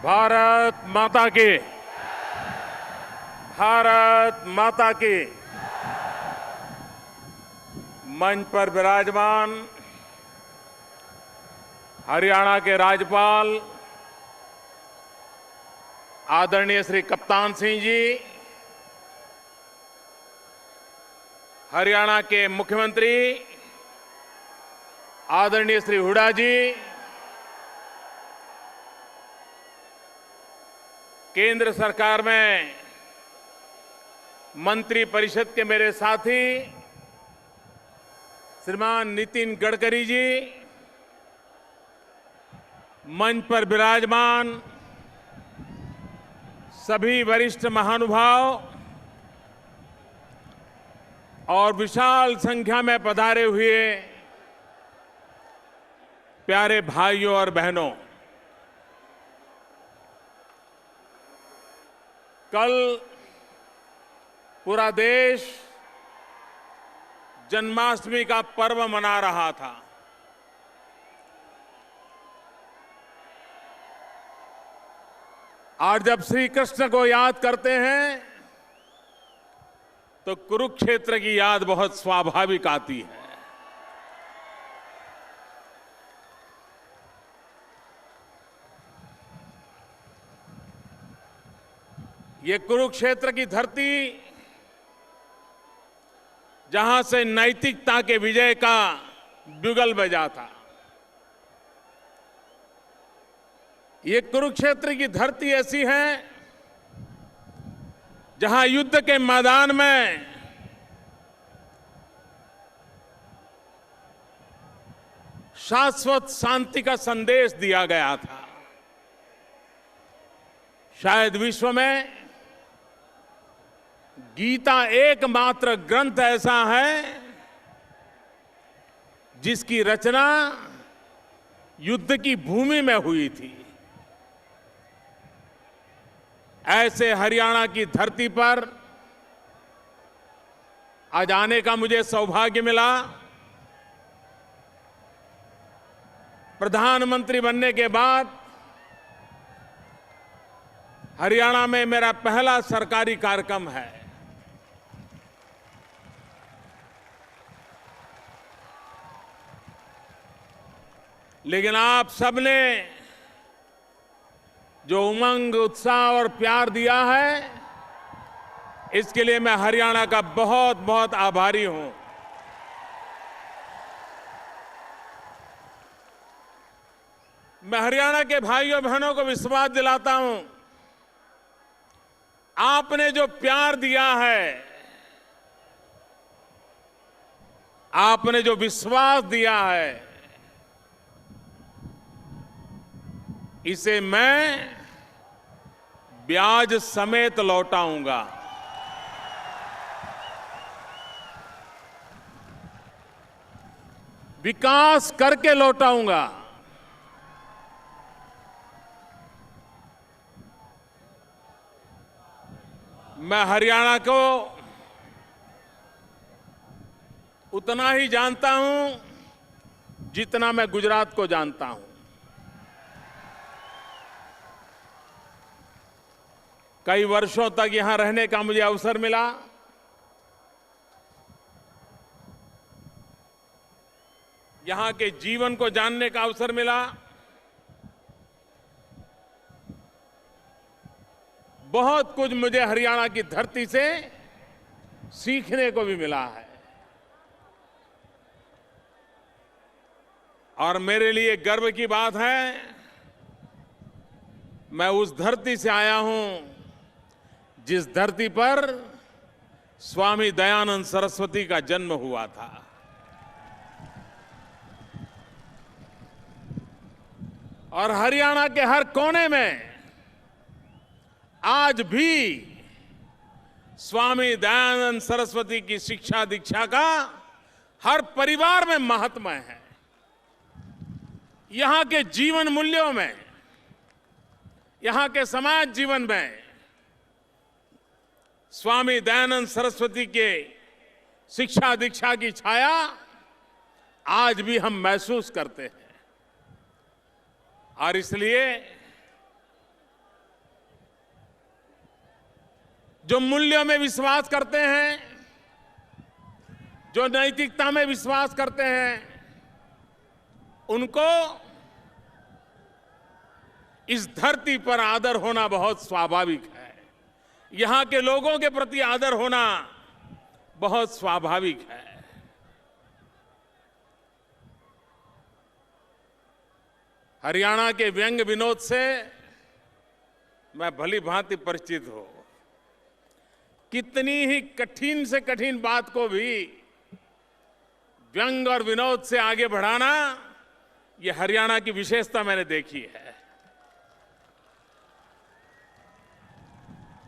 भारत माता की, भारत माता की। मंच पर विराजमान हरियाणा के राज्यपाल आदरणीय श्री कप्तान सिंह जी, हरियाणा के मुख्यमंत्री आदरणीय श्री हुड्डा जी, केंद्र सरकार में मंत्री परिषद के मेरे साथी श्रीमान नितिन गडकरी जी, मंच पर विराजमान सभी वरिष्ठ महानुभाव और विशाल संख्या में पधारे हुए प्यारे भाइयों और बहनों, कल पूरा देश जन्माष्टमी का पर्व मना रहा था। और जब श्री कृष्ण को याद करते हैं तो कुरुक्षेत्र की याद बहुत स्वाभाविक आती है। ये कुरुक्षेत्र की धरती जहां से नैतिकता के विजय का बिगुल बजा था, ये कुरुक्षेत्र की धरती ऐसी है जहां युद्ध के मैदान में शाश्वत शांति का संदेश दिया गया था। शायद विश्व में गीता एकमात्र ग्रंथ ऐसा है जिसकी रचना युद्ध की भूमि में हुई थी। ऐसे हरियाणा की धरती पर आज आने का मुझे सौभाग्य मिला। प्रधानमंत्री बनने के बाद हरियाणा में मेरा पहला सरकारी कार्यक्रम है। लेकिन आप सबने जो उमंग, उत्साह और प्यार दिया है, इसके लिए मैं हरियाणा का बहुत बहुत आभारी हूं। मैं हरियाणा के भाइयों बहनों को विश्वास दिलाता हूं, आपने जो प्यार दिया है, आपने जो विश्वास दिया है, इसे मैं ब्याज समेत लौटाऊंगा। विकास करके लौटाऊंगा। मैं हरियाणा को उतना ही जानता हूं जितना मैं गुजरात को जानता हूं। कई वर्षों तक यहां रहने का मुझे अवसर मिला। यहां के जीवन को जानने का अवसर मिला। बहुत कुछ मुझे हरियाणा की धरती से सीखने को भी मिला है। और मेरे लिए गर्व की बात है, मैं उस धरती से आया हूं जिस धरती पर स्वामी दयानंद सरस्वती का जन्म हुआ था। और हरियाणा के हर कोने में आज भी स्वामी दयानंद सरस्वती की शिक्षा दीक्षा का हर परिवार में महात्म्य है। यहां के जीवन मूल्यों में, यहां के समाज जीवन में स्वामी दयानंद सरस्वती के शिक्षा दीक्षा की छाया आज भी हम महसूस करते हैं। और इसलिए जो मूल्यों में विश्वास करते हैं, जो नैतिकता में विश्वास करते हैं, उनको इस धरती पर आदर होना बहुत स्वाभाविक है। यहां के लोगों के प्रति आदर होना बहुत स्वाभाविक है। हरियाणा के व्यंग विनोद से मैं भली भांति परिचित हूं। कितनी ही कठिन से कठिन बात को भी व्यंग और विनोद से आगे बढ़ाना, यह हरियाणा की विशेषता मैंने देखी है।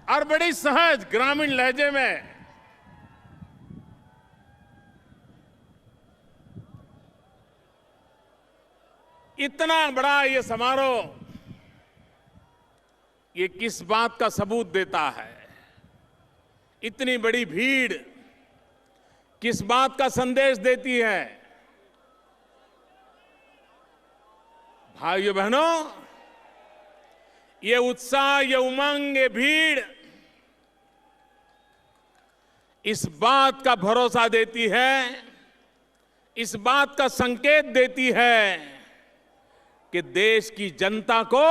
और बड़ी सहज ग्रामीण लहजे में इतना बड़ा ये समारोह, ये किस बात का सबूत देता है? इतनी बड़ी भीड़ किस बात का संदेश देती है? भाइयों बहनों, ये उत्साह, ये उमंग, ये भीड़ इस बात का भरोसा देती है, इस बात का संकेत देती है कि देश की जनता को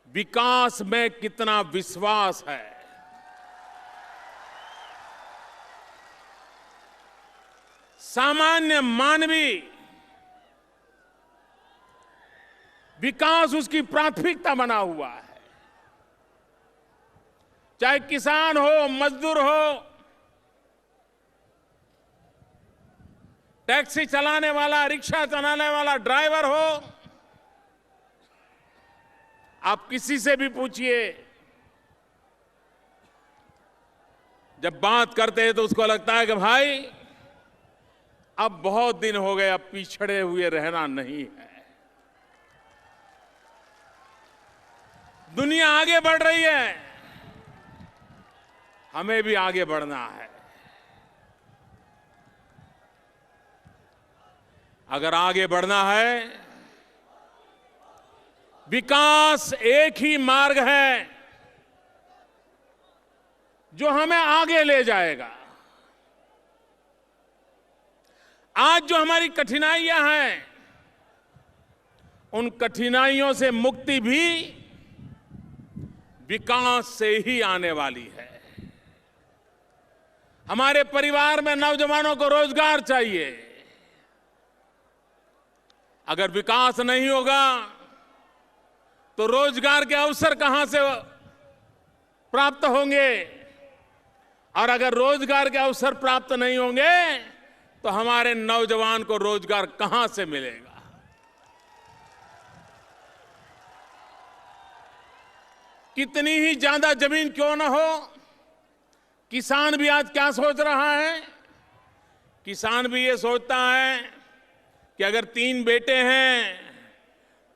विकास में कितना विश्वास है। सामान्य मानवी विकास उसकी प्राथमिकता बना हुआ है। चाहे किसान हो, मजदूर हो, टैक्सी चलाने वाला, रिक्शा चलाने वाला, ड्राइवर हो, आप किसी से भी पूछिए, जब बात करते हैं तो उसको लगता है कि भाई अब बहुत दिन हो गए, अब पिछड़े हुए रहना नहीं है। दुनिया आगे बढ़ रही है, हमें भी आगे बढ़ना है। अगर आगे बढ़ना है, विकास एक ही मार्ग है जो हमें आगे ले जाएगा। आज जो हमारी कठिनाइयां हैं, उन कठिनाइयों से मुक्ति भी विकास से ही आने वाली है। हमारे परिवार में नौजवानों को रोजगार चाहिए। अगर विकास नहीं होगा तो रोजगार के अवसर कहां से प्राप्त होंगे? और अगर रोजगार के अवसर प्राप्त नहीं होंगे तो हमारे नौजवान को रोजगार कहां से मिलेगा? कितनी ही ज्यादा जमीन क्यों ना हो, किसान भी आज क्या सोच रहा है? किसान भी ये सोचता है कि अगर 3 बेटे हैं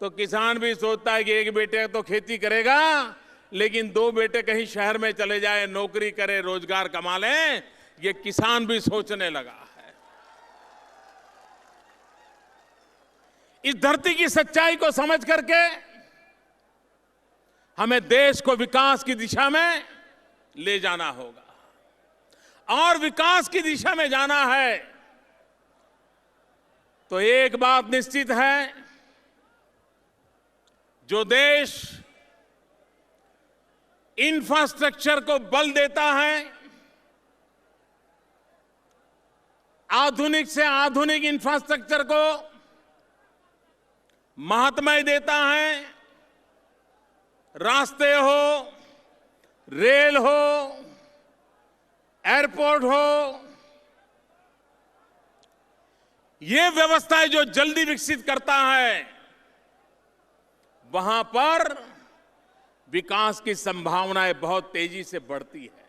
तो किसान भी सोचता है कि एक बेटे तो खेती करेगा, लेकिन 2 बेटे कहीं शहर में चले जाए, नौकरी करे, रोजगार कमा लें। ये किसान भी सोचने लगा है। इस धरती की सच्चाई को समझ करके हमें देश को विकास की दिशा में ले जाना होगा। और विकास की दिशा में जाना है तो एक बात निश्चित है, जो देश इंफ्रास्ट्रक्चर को बल देता है, आधुनिक से आधुनिक इंफ्रास्ट्रक्चर को महत्व देता है, रास्ते हो, रेल हो, एयरपोर्ट हो, ये व्यवस्थाएं जो जल्दी विकसित करता है, वहां पर विकास की संभावनाएं बहुत तेजी से बढ़ती है।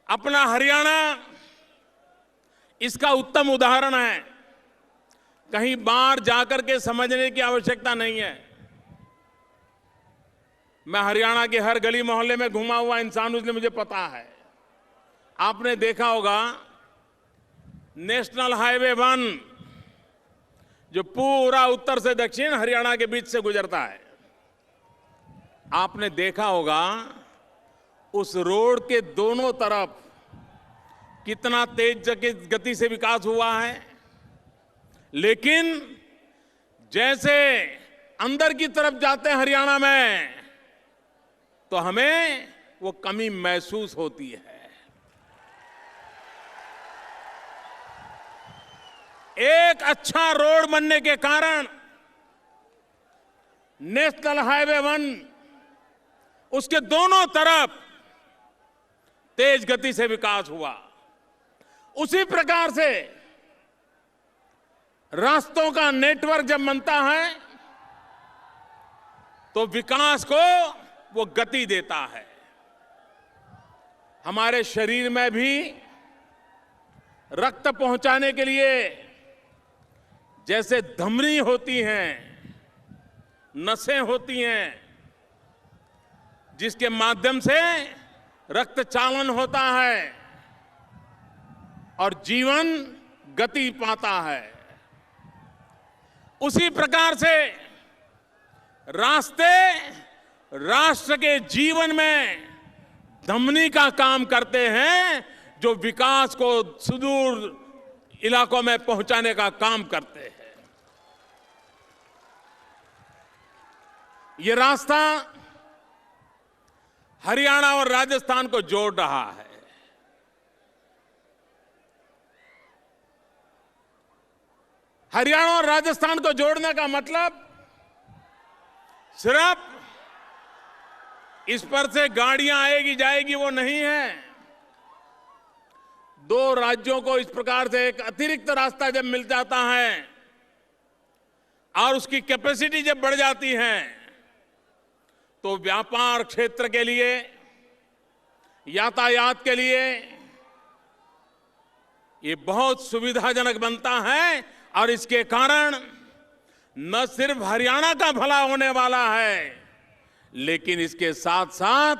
अपना हरियाणा इसका उत्तम उदाहरण है। कहीं बाहर जाकर के समझने की आवश्यकता नहीं है। मैं हरियाणा के हर गली मोहल्ले में घुमा हुआ इंसान हूं, इसलिए मुझे पता है। आपने देखा होगा नेशनल हाईवे 1 जो पूरा उत्तर से दक्षिण हरियाणा के बीच से गुजरता है, आपने देखा होगा उस रोड के दोनों तरफ कितना तेज गति से विकास हुआ है, लेकिन जैसे अंदर की तरफ जाते हैं हरियाणा में, तो हमें वो कमी महसूस होती है। एक अच्छा रोड बनने के कारण नेशनल हाईवे 1 उसके दोनों तरफ तेज गति से विकास हुआ। उसी प्रकार से रास्तों का नेटवर्क जब बनता है तो विकास को वो गति देता है। हमारे शरीर में भी रक्त पहुंचाने के लिए जैसे धमनी होती हैं, नसें होती हैं, जिसके माध्यम से रक्त चालन होता है और जीवन गति पाता है, उसी प्रकार से रास्ते राष्ट्र के जीवन में धमनी का काम करते हैं, जो विकास को सुदूर इलाकों में पहुंचाने का काम करते हैं। ये रास्ता हरियाणा और राजस्थान को जोड़ रहा है। हरियाणा और राजस्थान को जोड़ने का मतलब सिर्फ इस पर से गाड़ियां आएगी जाएगी वो नहीं है। दो राज्यों को इस प्रकार से एक अतिरिक्त रास्ता जब मिल जाता है और उसकी कैपेसिटी जब बढ़ जाती है, तो व्यापार क्षेत्र के लिए, यातायात के लिए ये बहुत सुविधाजनक बनता है और इसके कारण न सिर्फ हरियाणा का भला होने वाला है, लेकिन इसके साथ साथ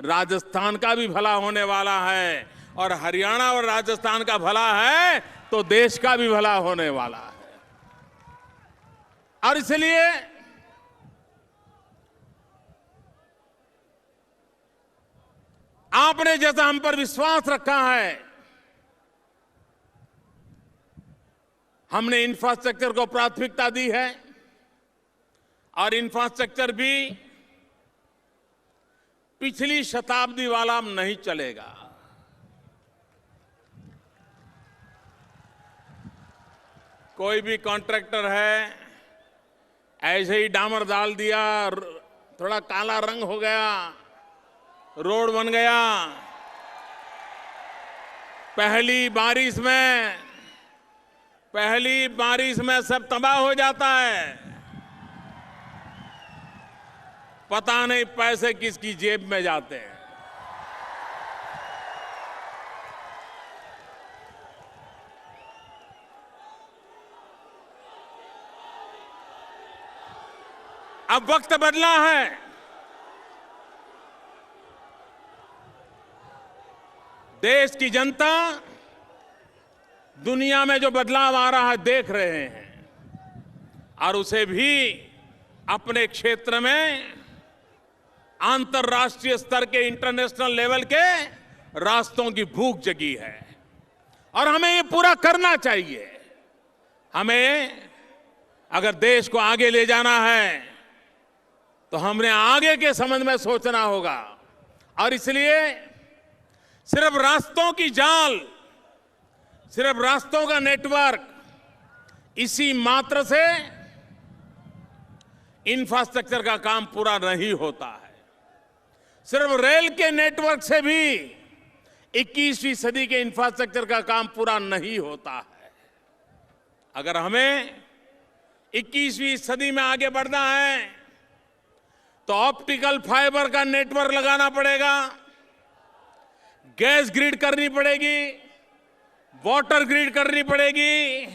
राजस्थान का भी भला होने वाला है। और हरियाणा और राजस्थान का भला है तो देश का भी भला होने वाला है। और इसलिए आपने जैसा हम पर विश्वास रखा है, हमने इंफ्रास्ट्रक्चर को प्राथमिकता दी है और इंफ्रास्ट्रक्चर भी पिछली शताब्दी वाला नहीं चलेगा। कोई भी कॉन्ट्रैक्टर है, ऐसे ही डामर डाल दिया, थोड़ा काला रंग हो गया, रोड बन गया, पहली बारिश में सब तबाह हो जाता है। पता नहीं पैसे किसकी जेब में जाते हैं। अब वक्त बदला है। देश की जनता दुनिया में जो बदलाव आ रहा है देख रहे हैं और उसे भी अपने क्षेत्र में अंतर्राष्ट्रीय स्तर के, इंटरनेशनल लेवल के रास्तों की भूख जगी है और हमें ये पूरा करना चाहिए। हमें अगर देश को आगे ले जाना है तो हमने आगे के संबंध में सोचना होगा और इसलिए सिर्फ रास्तों की जाल, सिर्फ रास्तों का नेटवर्क, इसी मात्र से इंफ्रास्ट्रक्चर का काम पूरा नहीं होता है। सिर्फ रेल के नेटवर्क से भी 21वीं सदी के इंफ्रास्ट्रक्चर का काम पूरा नहीं होता है। अगर हमें 21वीं सदी में आगे बढ़ना है तो ऑप्टिकल फाइबर का नेटवर्क लगाना पड़ेगा, गैस ग्रिड करनी पड़ेगी, वाटर ग्रिड करनी पड़ेगी,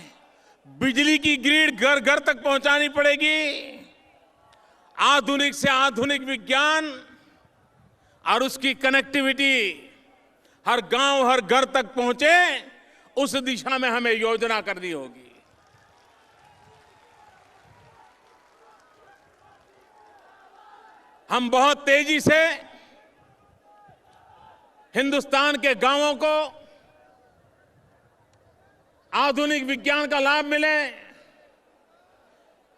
बिजली की ग्रिड घर घर तक पहुंचानी पड़ेगी। आधुनिक से आधुनिक विज्ञान और उसकी कनेक्टिविटी हर गांव, हर घर तक पहुंचे, उस दिशा में हमें योजना करनी होगी। हम बहुत तेजी से हिंदुस्तान के गांवों को आधुनिक विज्ञान का लाभ मिले,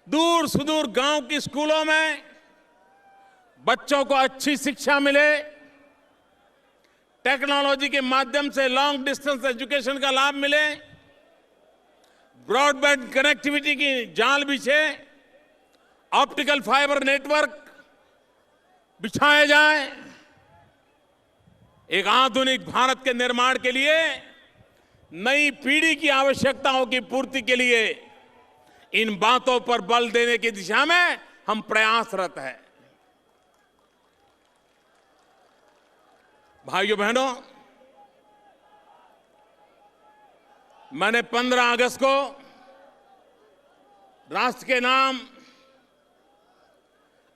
दूर सुदूर गांव की स्कूलों में बच्चों को अच्छी शिक्षा मिले, टेक्नोलॉजी के माध्यम से लॉन्ग डिस्टेंस एजुकेशन का लाभ मिले, ब्रॉडबैंड कनेक्टिविटी की जाल बिछे, ऑप्टिकल फाइबर नेटवर्क बिछाए जाए। एक आधुनिक भारत के निर्माण के लिए, नई पीढ़ी की आवश्यकताओं की पूर्ति के लिए इन बातों पर बल देने की दिशा में हम प्रयासरत हैं। भाइयों बहनों, मैंने 15 अगस्त को राष्ट्र के नाम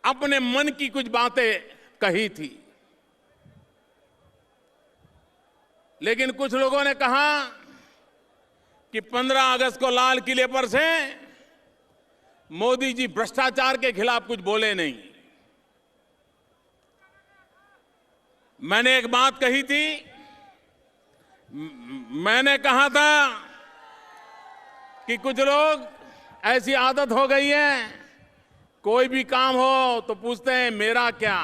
अपने मन की कुछ बातें कही थी, लेकिन कुछ लोगों ने कहा कि 15 अगस्त को लाल किले पर से मोदी जी भ्रष्टाचार के खिलाफ कुछ बोले नहीं। मैंने एक बात कही थी, मैंने कहा था कि कुछ लोग ऐसी आदत हो गई है, कोई भी काम हो तो पूछते हैं मेरा क्या।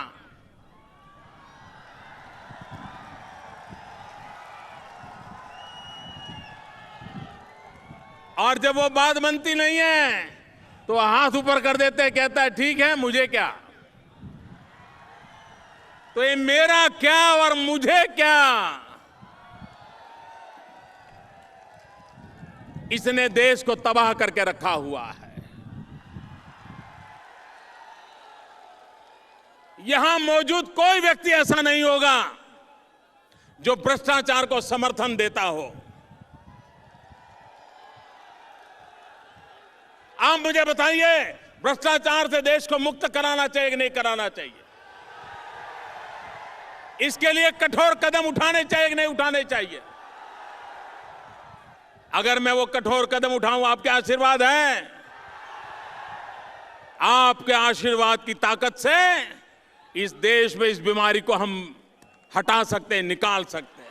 और जब वो बात बनती नहीं है तो हाथ ऊपर कर देते हैं, कहता है ठीक है मुझे क्या। तो ये मेरा क्या और मुझे क्या, इसने देश को तबाह करके रखा हुआ है। यहां मौजूद कोई व्यक्ति ऐसा नहीं होगा जो भ्रष्टाचार को समर्थन देता हो। आप मुझे बताइए, भ्रष्टाचार से देश को मुक्त कराना चाहिए कि नहीं कराना चाहिए? इसके लिए कठोर कदम उठाने चाहिए कि नहीं उठाने चाहिए? अगर मैं वो कठोर कदम उठाऊं, आपके आशीर्वाद है, आपके आशीर्वाद की ताकत से इस देश में इस बीमारी को हम हटा सकते हैं, निकाल सकते हैं।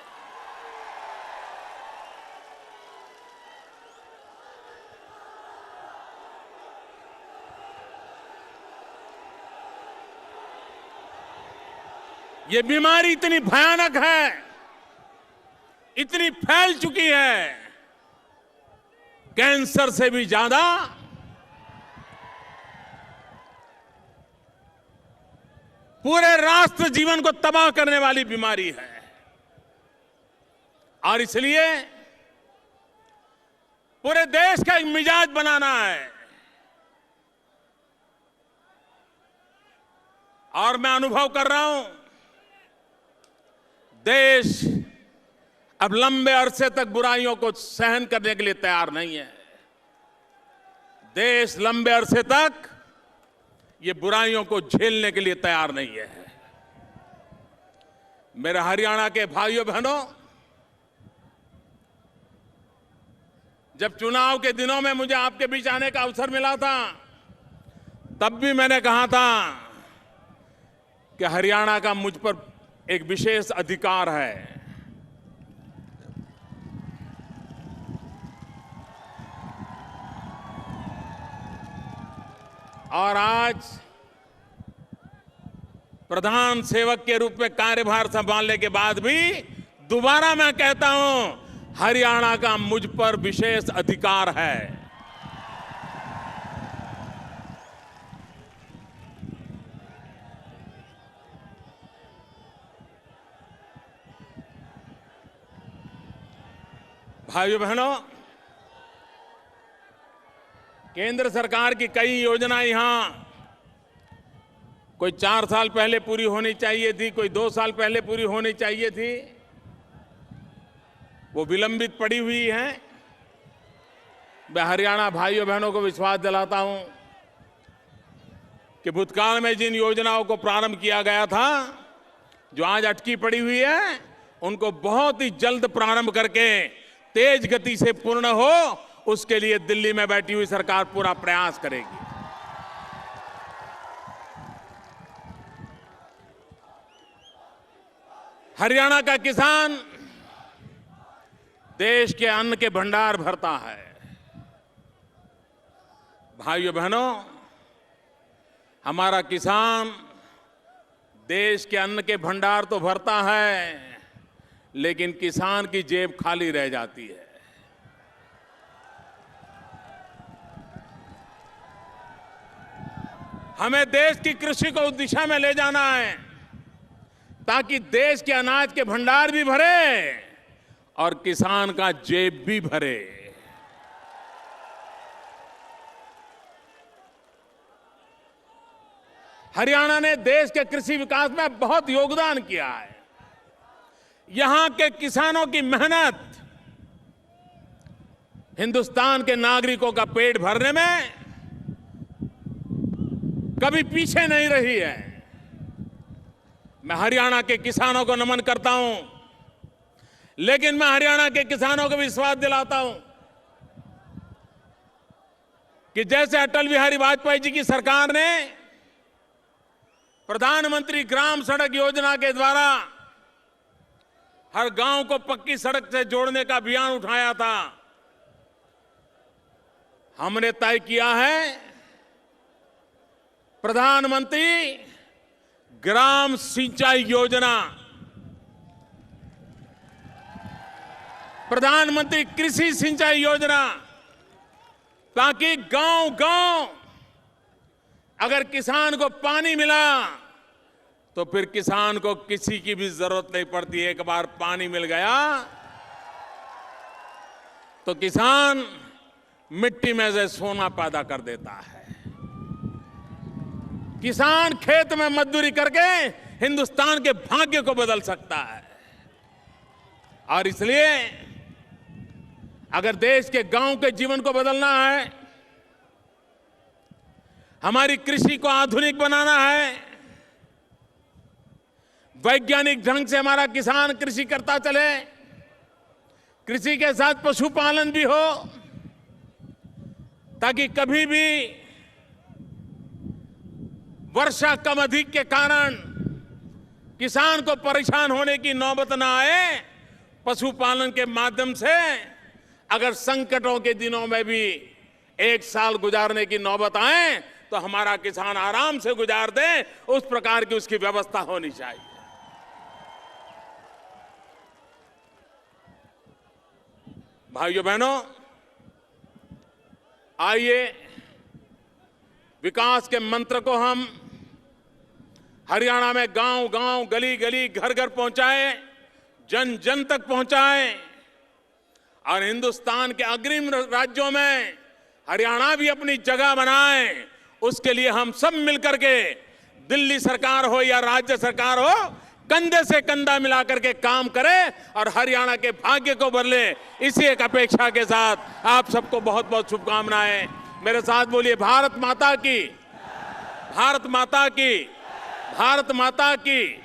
ये बीमारी इतनी भयानक है, इतनी फैल चुकी है, कैंसर से भी ज्यादा पूरे राष्ट्र जीवन को तबाह करने वाली बीमारी है। और इसलिए पूरे देश का एक मिजाज बनाना है। और मैं अनुभव कर रहा हूं, देश अब लंबे अरसे तक बुराइयों को सहन करने के लिए तैयार नहीं है। देश लंबे अरसे तक ये बुराइयों को झेलने के लिए तैयार नहीं है। मेरे हरियाणा के भाइयों बहनों, जब चुनाव के दिनों में मुझे आपके बीच आने का अवसर मिला था, तब भी मैंने कहा था कि हरियाणा का मुझ पर एक विशेष अधिकार है। और आज प्रधान सेवक के रूप में कार्यभार संभालने के बाद भी दोबारा मैं कहता हूं, हरियाणा का मुझ पर विशेष अधिकार है। भाइयों बहनों, केंद्र सरकार की कई योजनाएं यहां कोई 4 साल पहले पूरी होनी चाहिए थी, कोई 2 साल पहले पूरी होनी चाहिए थी, वो विलंबित पड़ी हुई है। मैं हरियाणा भाइयों बहनों को विश्वास दिलाता हूं कि भूतकाल में जिन योजनाओं को प्रारंभ किया गया था, जो आज अटकी पड़ी हुई है, उनको बहुत ही जल्द प्रारंभ करके तेज गति से पूर्ण हो, उसके लिए दिल्ली में बैठी हुई सरकार पूरा प्रयास करेगी। हरियाणा का किसान देश के अन्न के भंडार भरता है। भाइयों बहनों, हमारा किसान देश के अन्न के भंडार तो भरता है, लेकिन किसान की जेब खाली रह जाती है। हमें देश की कृषि को उस दिशा में ले जाना है ताकि देश के अनाज के भंडार भी भरे और किसान का जेब भी भरे। हरियाणा ने देश के कृषि विकास में बहुत योगदान किया है। यहां के किसानों की मेहनत हिंदुस्तान के नागरिकों का पेट भरने में कभी पीछे नहीं रही है। मैं हरियाणा के किसानों को नमन करता हूं, लेकिन मैं हरियाणा के किसानों को विश्वास दिलाता हूं कि जैसे अटल बिहारी वाजपेयी जी की सरकार ने प्रधानमंत्री ग्राम सड़क योजना के द्वारा हर गांव को पक्की सड़क से जोड़ने का अभियान उठाया था, हमने तय किया है प्रधानमंत्री ग्राम सिंचाई योजना, प्रधानमंत्री कृषि सिंचाई योजना, ताकि गांव-गांव अगर किसान को पानी मिला तो फिर किसान को किसी की भी जरूरत नहीं पड़ती। एक बार पानी मिल गया तो किसान मिट्टी में से सोना पैदा कर देता है। किसान खेत में मजदूरी करके हिंदुस्तान के भाग्य को बदल सकता है। और इसलिए अगर देश के गांव के जीवन को बदलना है, हमारी कृषि को आधुनिक बनाना है, वैज्ञानिक ढंग से हमारा किसान कृषि करता चले, कृषि के साथ पशुपालन भी हो, ताकि कभी भी वर्षा कम अधिक के कारण किसान को परेशान होने की नौबत ना आए। पशुपालन के माध्यम से अगर संकटों के दिनों में भी एक साल गुजारने की नौबत आए तो हमारा किसान आराम से गुजार दे, उस प्रकार की उसकी व्यवस्था होनी चाहिए। भाइयों बहनों, आइए विकास के मंत्र को हम हरियाणा में गांव-गांव, गली-गली, घर-घर पहुंचाएं, जन-जन तक पहुंचाएं और हिंदुस्तान के अग्रिम राज्यों में हरियाणा भी अपनी जगह बनाए। उसके लिए हम सब मिलकर के, दिल्ली सरकार हो या राज्य सरकार हो, कंधे से कंधा मिलाकर के काम करें और हरियाणा के भाग्य को बदले। इसी एक अपेक्षा के साथ आप सबको बहुत बहुत शुभकामनाएं। मेरे साथ बोलिए, भारत माता की, भारत माता की, भारत माता की।